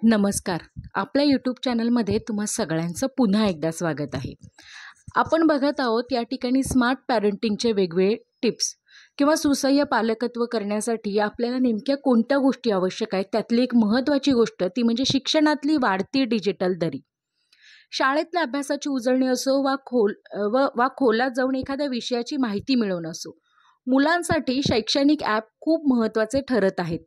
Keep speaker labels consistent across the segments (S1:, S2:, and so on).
S1: नमस्कार. आपल्या यूट्यूब चॅनलमध्ये तुम्हा सगळ्यांचं पुन्हा एकदा स्वागत आहे. आपण बघत आहोत या ठिकाणी स्मार्ट पॅरेंटिंगचे वेगवेगळे टिप्स किंवा सुसह्य पालकत्व करण्यासाठी आपल्याला नेमक्या कोणत्या गोष्टी आवश्यक आहेत त्यातली एक महत्त्वाची गोष्ट ती म्हणजे शिक्षणातली वाढती डिजिटल दरी. शाळेतल्या अभ्यासाची उजळणी असो वा खोलात जाऊन एखाद्या विषयाची माहिती मिळवणं असो, मुलांसाठी शैक्षणिक ॲप खूप महत्त्वाचे ठरत आहेत.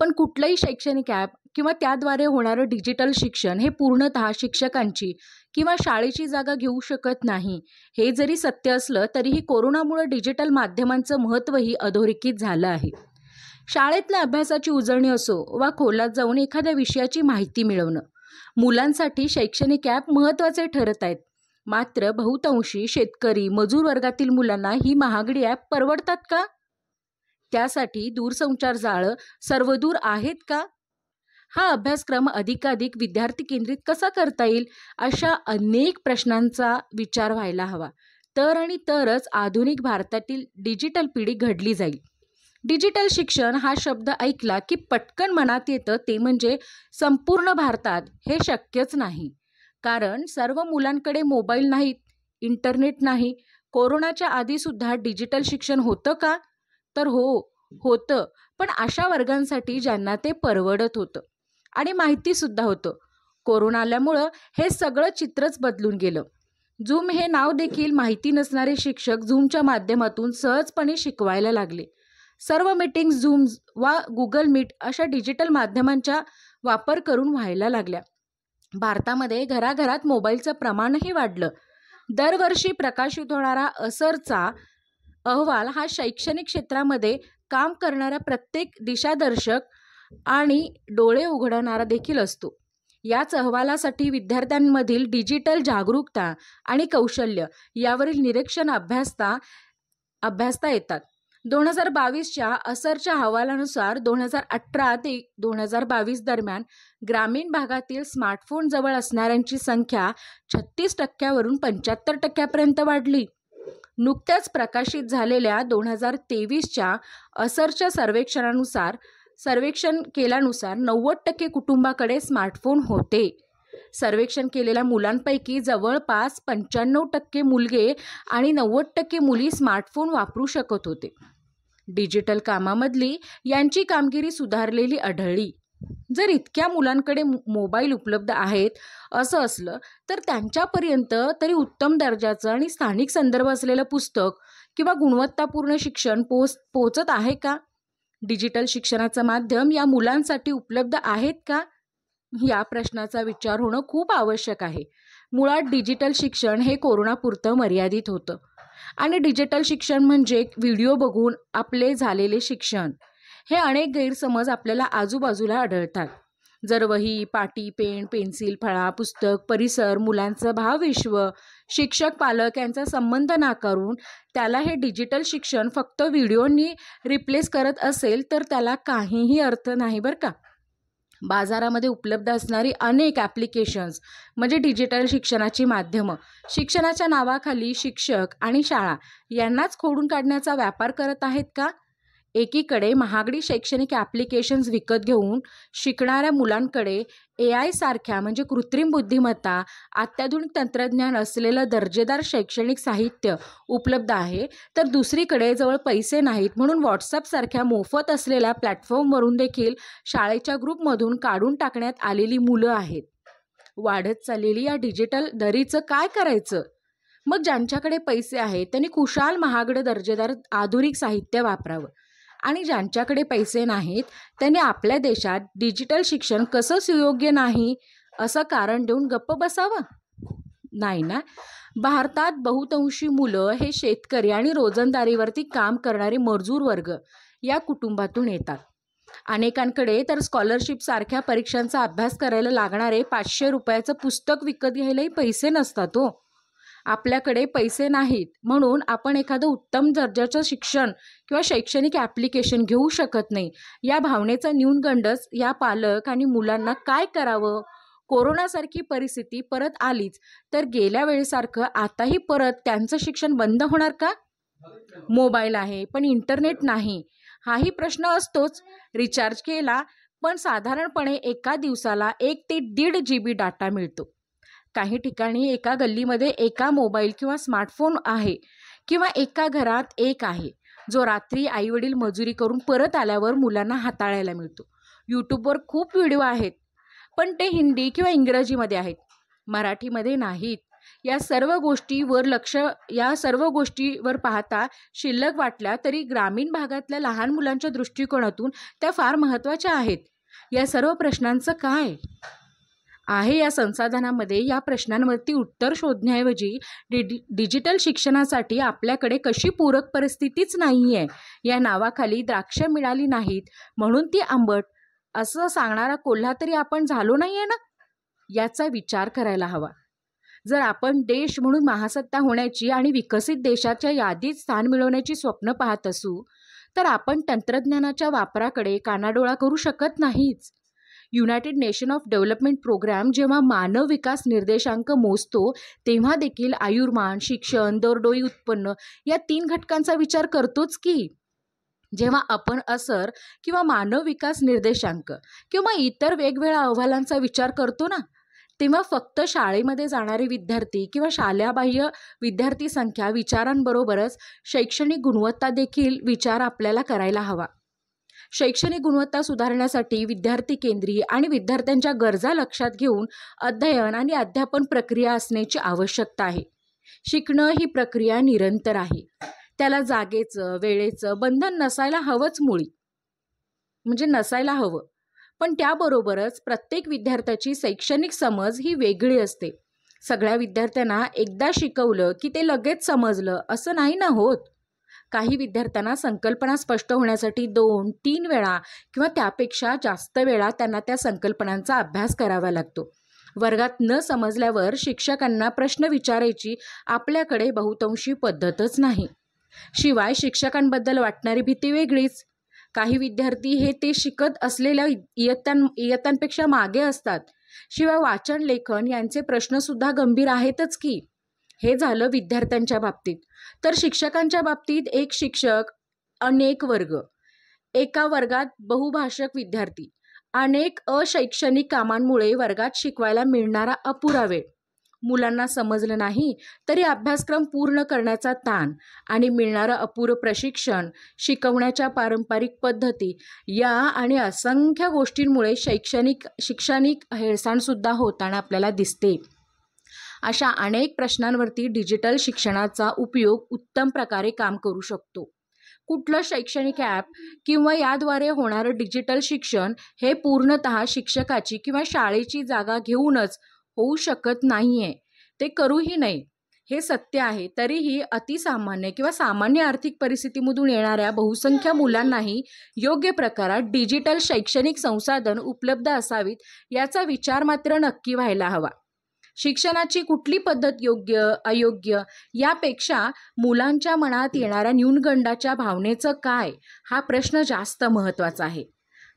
S1: पण कुठलंही शैक्षणिक ॲप किंवा त्याद्वारे होणारं डिजिटल शिक्षण हे पूर्णतः शिक्षकांची किंवा शाळेची जागा घेऊ शकत नाही. हे जरी सत्य असलं तरीही कोरोनामुळे डिजिटल माध्यमांचं महत्त्वही अधोरेखित झालं आहे. शाळेतल्या अभ्यासाची उजळणी असो वा खोलात जाऊन एखाद्या विषयाची माहिती मिळवणं, मुलांसाठी शैक्षणिक ॲप महत्त्वाचे ठरत आहेत. मात्र बहुतांशी शेतकरी, मजूर वर्गातील मुलांना ही महागडी ॲप परवडतात का? त्यासाठी दूरसंचार जाळं सर्वदूर आहेत का? हा अभ्यासक्रम अधिकाधिक विद्यार्थी केंद्रित कसा करता येईल? अशा अनेक प्रश्नांचा विचार व्हायला हवा. तरच आधुनिक भारतातील डिजिटल पिढी घडली जाईल. डिजिटल शिक्षण हा शब्द ऐकला की पटकन मनात येतं ते म्हणजे संपूर्ण भारतात हे शक्यच नाही. कारण सर्व मुलांकडे मोबाईल नाहीत, इंटरनेट नाही. कोरोनाच्या आधीसुद्धा डिजिटल शिक्षण होतं का? तर होतं. पण अशा वर्गांसाठी ज्यांना ते परवडत होतं आणि माहितीसुद्धा होतं. कोरोना आल्यामुळं हे सगळं चित्रच बदलून गेलं. झूम हे नाव देखील माहिती नसणारे शिक्षक झूमच्या माध्यमातून सहजपणे शिकवायला लागले. सर्व मीटिंग झूम वा गुगल मीट अशा डिजिटल माध्यमांचा वापर करून व्हायला लागल्या. भारतामध्ये घराघरात मोबाईलचं प्रमाणही वाढलं. दरवर्षी प्रकाशित होणारा असरचा अहवाल हा शैक्षणिक क्षेत्रामध्ये काम करणाऱ्या प्रत्येक दिशादर्शक आणि डोळे उघडणारा देखील असतो. याच अहवालासाठी विद्यार्थ्यांमधील डिजिटल जागरूकता आणि कौशल्य यावरील निरीक्षण अभ्यासता येतात. 2022च्या असरच्या अहवालानुसार 2018 ते 2022 दरम्यान ग्रामीण भागातील स्मार्टफोन जवळ असणाऱ्यांची संख्या 36% 75% वाढली. नुकत्याच प्रकाशित झालेल्या 2023च्या असरच्या सर्वेक्षण केल्यानुसार 90% कुटुंबाकडे स्मार्टफोन होते. सर्वेक्षण केलेल्या मुलांपैकी जवळपास 95% मुलगे आणि 90% मुली स्मार्टफोन वापरू शकत होते. डिजिटल कामामधली यांची कामगिरी सुधारलेली आढळली. जर इतक्या मुलांकडे मोबाईल उपलब्ध आहेत असं असलं तर त्यांच्यापर्यंत तरी उत्तम दर्जाचं आणि स्थानिक संदर्भ असलेलं पुस्तक किंवा गुणवत्तापूर्ण शिक्षण पोहोचत आहे का? डिजिटल शिक्षणाचं माध्यम या मुलांसाठी उपलब्ध आहेत का? या प्रश्नाचा विचार होणं खूप आवश्यक आहे. मुळात डिजिटल शिक्षण हे कोरोनापुरतं मर्यादित होतं आणि डिजिटल शिक्षण म्हणजे व्हिडिओ बघून आपले झालेले शिक्षण. हे अनेक गैरसमज आपल्याला आजूबाजूला आढळतात. जर वही, पाटी, पेन, पेन्सिल, फळा, पुस्तक, परिसर, मुलांचं भावविश्व, शिक्षक, पालक यांचा संबंध नाकारून त्याला हे डिजिटल शिक्षण फक्त व्हिडिओनी रिप्लेस करत असेल तर त्याला काहीही अर्थ नाही बरं का. बाजारामध्ये उपलब्ध असणारी अनेक ॲप्लिकेशन्स म्हणजे डिजिटल शिक्षणाची माध्यमं शिक्षणाच्या नावाखाली शिक्षक आणि शाळा यांनाच खोडून काढण्याचा व्यापार करत आहेत का? एकीकडे महागडी शैक्षणिक ॲप्लिकेशन्स विकत घेऊन शिकणाऱ्या मुलांकडे AI सारख्या म्हणजे कृत्रिम बुद्धिमत्ता, अत्याधुनिक तंत्रज्ञान असलेलं दर्जेदार शैक्षणिक साहित्य उपलब्ध आहे, तर दुसरीकडे जवळ पैसे नाहीत म्हणून WhatsApp सारख्या मोफत असलेल्या प्लॅटफॉर्मवरून देखील शाळेच्या ग्रुपमधून काढून टाकण्यात आलेली मुलं आहेत. वाढत चाललेली या डिजिटल दरीचं काय करायचं? मग ज्यांच्याकडे पैसे आहेत त्यांनी खुशाल महागडं दर्जेदार आधुनिक साहित्य वापरावं आणि ज्यांच्याकडे पैसे नाहीत त्यांनी आपल्या देशात डिजिटल शिक्षण कसं सुयोग्य नाही असं कारण देऊन गप्प बसावं? नाही ना. भारतात बहुतांशी मुलं हे शेतकरी आणि रोजंदारीवरती काम करणारे मजूर वर्ग या कुटुंबातून येतात. अनेकांकडे तर स्कॉलरशिप सारख्या परीक्षांचा अभ्यास करायला लागणारे 500 रुपयाचं पुस्तक विकत घ्यायलाही पैसे नसतात हो. आपल्याकडे पैसे नाहीत म्हणून आपण एखादं उत्तम दर्जाचं शिक्षण किंवा शैक्षणिक ॲप्लिकेशन घेऊ शकत नाही या भावनेचा न्यूनगंडच या पालक आणि मुलांना काय करावं? कोरोनासारखी परिस्थिती परत आलीच तर गेल्या वेळेसारखं आताही परत त्यांचं शिक्षण बंद होणार का? मोबाईल आहे पण इंटरनेट नाही हाही प्रश्न असतोच. रिचार्ज केला पण साधारणपणे एका दिवसाला 1 ते 1.5 GB डाटा मिळतो. काही ठिकाणी एका गल्लीमध्ये एका मोबाईल किंवा स्मार्टफोन आहे किंवा एका घरात एक आहे, जो रात्री आईवडील मजुरी करून परत आल्यावर मुलांना हाताळायला मिळतो. यूट्यूबवर खूप व्हिडिओ आहेत, पण ते हिंदी किंवा इंग्रजीमध्ये आहेत, मराठीमध्ये नाहीत. या सर्व गोष्टीवर पाहता शिल्लक वाटल्या तरी ग्रामीण भागातल्या लहान मुलांच्या दृष्टिकोनातून त्या फार महत्त्वाच्या आहेत. या सर्व प्रश्नांचं काय आहे या संसाधनामध्ये? या प्रश्नांवरती उत्तर शोधण्याऐवजी डिजिटल शिक्षणासाठी आपल्याकडे कशी पूरक परिस्थितीच नाही आहे. या नावाखाली द्राक्षं मिळाली नाहीत म्हणून ती आंबट असं सांगणारा कोल्हा तरी आपण झालो नाही आहे ना, याचा विचार करायला हवा. जर आपण देश म्हणून महासत्ता होण्याची आणि विकसित देशाच्या यादीत स्थान मिळवण्याची स्वप्न पाहत असू तर आपण तंत्रज्ञानाच्या वापराकडे कानाडोळा करू शकत नाहीच. United Nation of Development Programme जेव्हा मानव विकास निर्देशांक मोजतो तेव्हा देखील आयुर्मान, शिक्षण, दरडोई उत्पन्न या 3 घटकांचा विचार करतोच की. जेव्हा आपण असर किंवा मानव विकास निर्देशांक किंवा इतर वेगवेगळ्या अहवालांचा विचार करतो ना, तेव्हा फक्त शाळेमध्ये जाणारे विद्यार्थी किंवा शालेयबाह्य विद्यार्थी संख्या विचारांबरोबरच शैक्षणिक गुणवत्ता देखील विचार आपल्याला करायला हवा. शैक्षणिक गुणवत्ता सुधारण्यासाठी विद्यार्थी केंद्री आणि विद्यार्थ्यांच्या गरजा लक्षात घेऊन अध्ययन आणि अध्यापन प्रक्रिया असण्याची आवश्यकता आहे. शिकणं ही प्रक्रिया निरंतर आहे. त्याला जागेचं, वेळेचं बंधन नसायला हवंच, नसायला हवं. पण त्याबरोबरच प्रत्येक विद्यार्थ्याची शैक्षणिक समज ही वेगळी असते. सगळ्या विद्यार्थ्यांना एकदा शिकवलं की ते लगेच समजलं असं नाही ना होत. काही विद्यार्थ्यांना संकल्पना स्पष्ट होण्यासाठी 2-3 वेळा किंवा त्यापेक्षा जास्त वेळा त्यांना त्या संकल्पनांचा अभ्यास करावा लागतो. वर्गात न समजल्यावर शिक्षकांना प्रश्न विचारायची आपल्याकडे बहुतांशी पद्धतच नाही. शिवाय शिक्षकांबद्दल वाटणारी भीती वेगळीच. काही विद्यार्थी हे ते शिकत असलेल्या इयत्तांपेक्षा मागे असतात. शिवाय वाचन, लेखन यांचे प्रश्नसुद्धा गंभीर आहेतच की. हे झालं विद्यार्थ्यांच्या बाबतीत. तर शिक्षकांच्या बाबतीत एक शिक्षक, अनेक वर्ग, एका वर्गात बहुभाषक विद्यार्थी, अनेक अशैक्षणिक कामांमुळे वर्गात शिकवायला मिळणारा अपुरा वेळ, मुलांना समजलं नाही तरी अभ्यासक्रम पूर्ण करण्याचा ताण आणि मिळणारं अपुरं प्रशिक्षण, शिकवण्याच्या पारंपरिक पद्धती या आणि असंख्य गोष्टींमुळे शैक्षणिक हेळसांडसुद्धा होताना आपल्याला दिसते. अशा अनेक प्रश्नांवरती डिजिटल शिक्षणाचा उपयोग उत्तम प्रकारे काम करू शकतो. कुठलं शैक्षणिक ॲप किंवा याद्वारे होणारं डिजिटल शिक्षण हे पूर्णतः शिक्षकाची किंवा शाळेची जागा घेऊनच होऊ शकत नाहीये. ते करूही नाही हे सत्य आहे. तरीही अतिसामान्य किंवा सामान्य आर्थिक परिस्थितीमधून येणाऱ्या बहुसंख्य मुलांनाही योग्य प्रकारात डिजिटल शैक्षणिक संसाधन उपलब्ध असावीत याचा विचार मात्र नक्की व्हायला हवा. शिक्षणाची कुठली पद्धत योग्य अयोग्य यापेक्षा मुलांच्या मनात येणाऱ्या न्यूनगंडाच्या भावनेचं काय हा प्रश्न जास्त महत्त्वाचा आहे.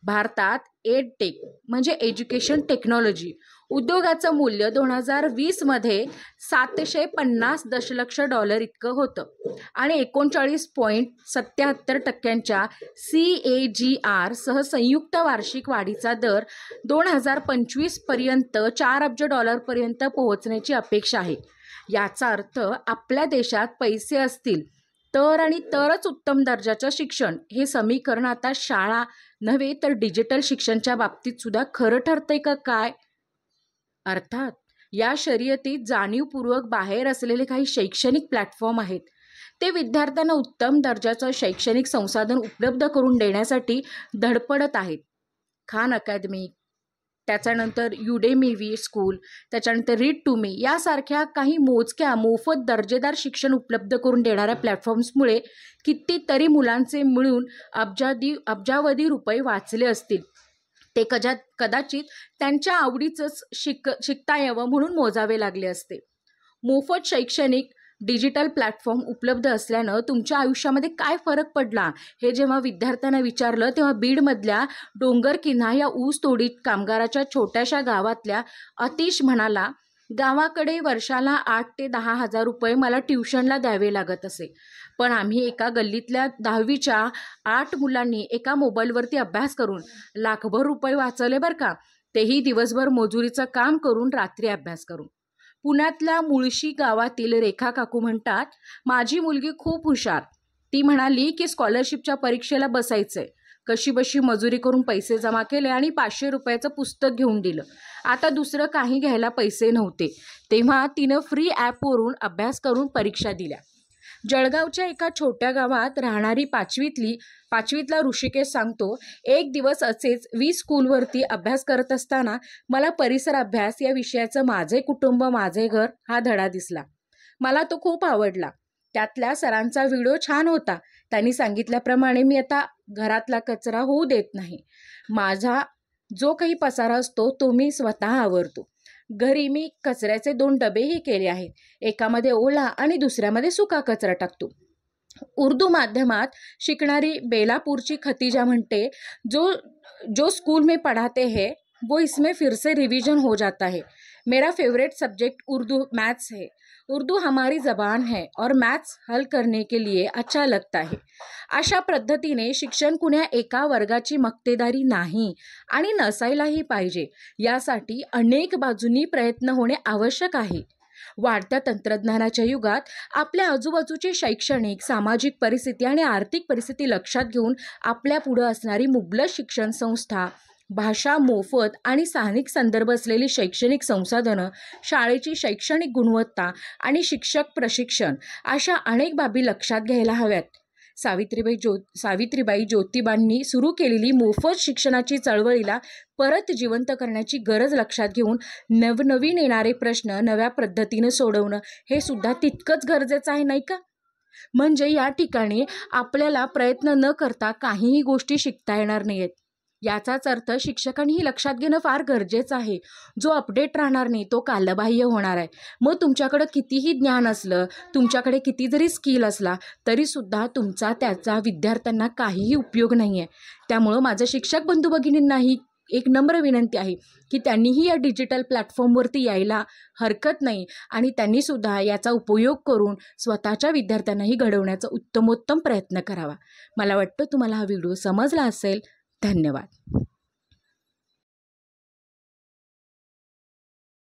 S1: भारतात एडटेक म्हणजे एज्युकेशन टेक्नॉलॉजी उद्योगाचं मूल्य 2020 मध्ये $750 दशलक्ष इतकं होतं आणि 39.77% CAGR सह संयुक्त वार्षिक वाढीचा दर 2025 पर्यंत $4 अब्ज पर्यंत पोहोचण्याची अपेक्षा आहे. याचा अर्थ आपल्या देशात पैसे असतील तर आणि तरच उत्तम दर्जाचं शिक्षण हे समीकरण आता शाळा नव्हे तर डिजिटल शिक्षणाच्या बाबतीत सुद्धा खरं ठरतंय का काय? अर्थात या शर्यतीत जाणीवपूर्वक बाहेर असलेले काही शैक्षणिक प्लॅटफॉर्म आहेत. ते विद्यार्थ्यांना उत्तम दर्जाचं शैक्षणिक संसाधन उपलब्ध करून देण्यासाठी धडपडत आहेत. खान अकॅडमी, त्याच्यानंतर युडेमी स्कूल, त्याच्यानंतर रीड टू मी यासारख्या काही मोजक्या मोफत दर्जेदार शिक्षण उपलब्ध करून देणाऱ्या प्लॅटफॉर्म्समुळे कितीतरी मुलांचे मिळून अब्जावधी रुपये वाचले असतील. ते कदाचित त्यांच्या आवडीचंच शिकता यावं म्हणून मोजावे लागले असते. मोफत शैक्षणिक डिजिटल प्लॅटफॉर्म उपलब्ध असल्यानं तुमच्या आयुष्यामध्ये काय फरक पडला हे जेव्हा विद्यार्थ्यांना विचारलं तेव्हा बीडमधल्या डोंगरकिन्हा या ऊसतोडीत कामगाराच्या छोट्याशा गावातल्या अतिश म्हणाला, गावाकडे वर्षाला 8 ते 10 हजार रुपये मला ट्युशनला द्यावे लागत असे, पण आम्ही एका गल्लीतल्या 10वीच्या 8 मुलांनी एका मोबाईलवरती अभ्यास करून लाखभर रुपये वाचवले बरं का. तेही दिवसभर मजुरीचं काम करून, रात्री अभ्यास करून. पुण्यातल्या मुळशी गावातील रेखा काकू म्हणतात, माझी मुलगी खूप हुशार. ती म्हणाली की स्कॉलरशिपच्या परीक्षेला बसायचंय. कशीबशी मजुरी करून पैसे जमा केले आणि 500 रुपयाचं पुस्तक घेऊन दिलं. आता दुसरं काही घ्यायला पैसे नव्हते, तेव्हा तिनं फ्री ॲपवरून अभ्यास करून परीक्षा दिल्या. जळगावच्या एका छोट्या गावात राहणारी पाचवीतला ऋषिकेश सांगतो, एक दिवस असेच स्कूलवरती अभ्यास करत असताना मला परिसर अभ्यास या विषयाचं माझे कुटुंब माझे घर हा धडा दिसला. मला तो खूप आवडला. त्यातल्या सरांचा व्हिडिओ छान होता. त्यांनी सांगितल्याप्रमाणे मी आता घरातला कचरा होऊ देत नाही. माझा जो काही पसारा असतो तो मी स्वतः आवरतो. घरी मी कचऱ्याचे 2 डबेही केले आहेत. एकामध्ये ओला आणि दुसऱ्यामध्ये सुका कचरा टाकतो. उर्दू माध्यमात शिकणारी बेलापूरची खतीजा म्हणते, जो स्कूल में पढ़ाते हैं वो इसमें फिर से रिवीजन हो जाता है. मेरा फेवरेट सब्जेक्ट उर्दू मैथ्स है. उर्दू हमारी ज़बान है और मैथ्स हल करने के लिए अच्छा लगता है. अशा पद्धतीने शिक्षण कुण्या एका वर्गाची मक्तेदारी नाही आणि नसायलाही पाहिजे. यासाठी अनेक बाजूंनी प्रयत्न होणे आवश्यक आहे. वाढत्या तंत्रज्ञानाच्या युगात आपल्या आजूबाजूची शैक्षणिक, सामाजिक परिस्थिती आणि आर्थिक परिस्थिती लक्षात घेऊन आपल्या पुढं असणारी मुबलक शिक्षण संस्था, भाषा मोफत आणि स्थानिक संदर्भ असलेली शैक्षणिक संसाधनं, शाळेची शैक्षणिक गुणवत्ता आणि शिक्षक प्रशिक्षण अशा अनेक बाबी लक्षात घ्यायला हव्यात. सावित्रीबाई ज्योतिबांनी सुरू केलेली मोफत शिक्षणाची चळवळीला परत जिवंत करण्याची गरज लक्षात घेऊन नवनवीन येणारे प्रश्न नव्या पद्धतीनं सोडवणं हे सुद्धा तितकंच गरजेचं आहे, नाही का? म्हणजे या ठिकाणी आपल्याला प्रयत्न न करता काहीही गोष्टी शिकता येणार नाहीत. याचाच अर्थ शिक्षकांनीही लक्षात घेणं फार गरजेचं आहे. जो अपडेट राहणार नाही तो कालबाह्य होणार आहे. मग तुमच्याकडं कितीही ज्ञान असलं, तुमच्याकडे किती जरी स्किल असला तरीसुद्धा त्याचा विद्यार्थ्यांना काहीही उपयोग नाही आहे. त्यामुळं माझं शिक्षक बंधू भगिनींनाही एक नम्र विनंती आहे की त्यांनीही या डिजिटल प्लॅटफॉर्मवरती यायला हरकत नाही आणि त्यांनीसुद्धा याचा उपयोग करून स्वतःच्या विद्यार्थ्यांनाही घडवण्याचा उत्तमोत्तम प्रयत्न करावा. मला वाटतं तुम्हाला हा व्हिडिओ समजला असेल. धन्यवाद.